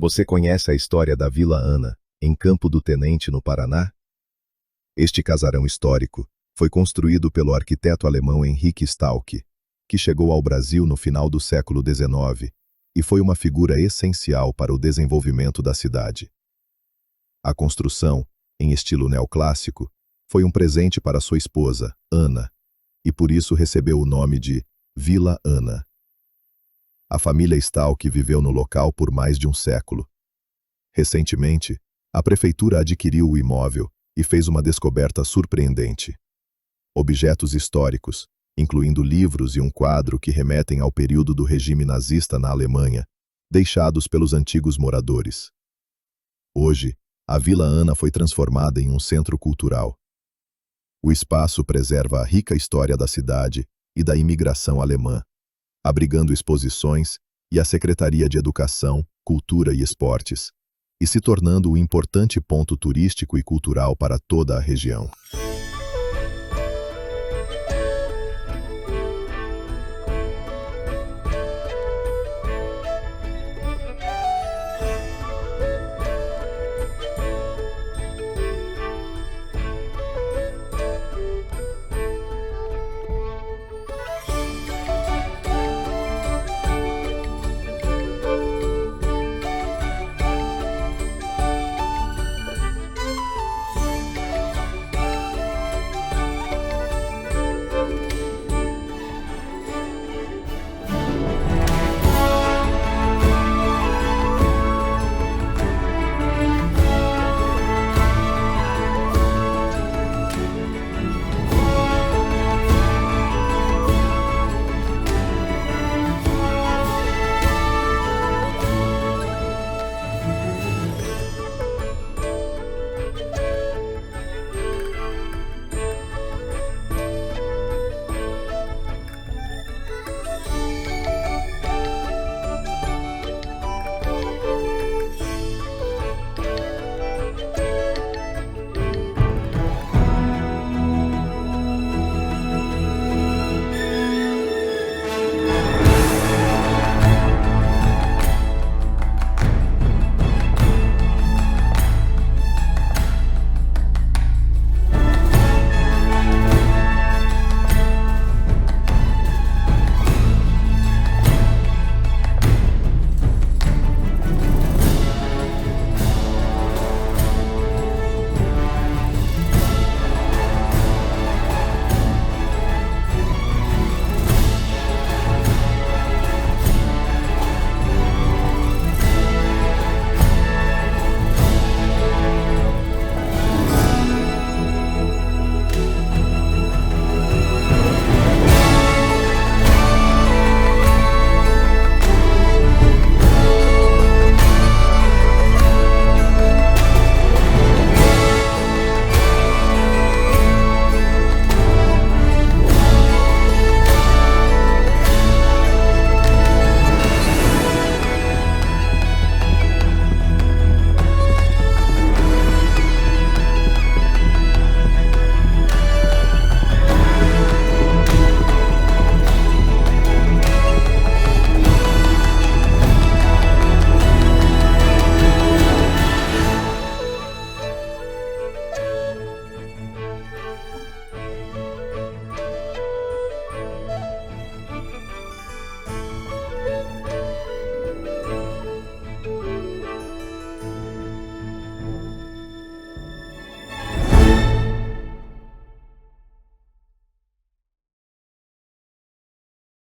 Você conhece a história da Vila Ana, em Campo do Tenente, no Paraná? Este casarão histórico foi construído pelo arquiteto alemão Henrique Stalck, que chegou ao Brasil no final do século XIX e foi uma figura essencial para o desenvolvimento da cidade. A construção, em estilo neoclássico, foi um presente para sua esposa, Ana, e por isso recebeu o nome de Vila Ana. A família Stalck viveu no local por mais de um século. Recentemente, a prefeitura adquiriu o imóvel e fez uma descoberta surpreendente. Objetos históricos, incluindo livros e um quadro que remetem ao período do regime nazista na Alemanha, deixados pelos antigos moradores. Hoje, a Vila Ana foi transformada em um centro cultural. O espaço preserva a rica história da cidade e da imigração alemã, abrigando exposições e a Secretaria de Educação, Cultura e Esportes, e se tornando um importante ponto turístico e cultural para toda a região.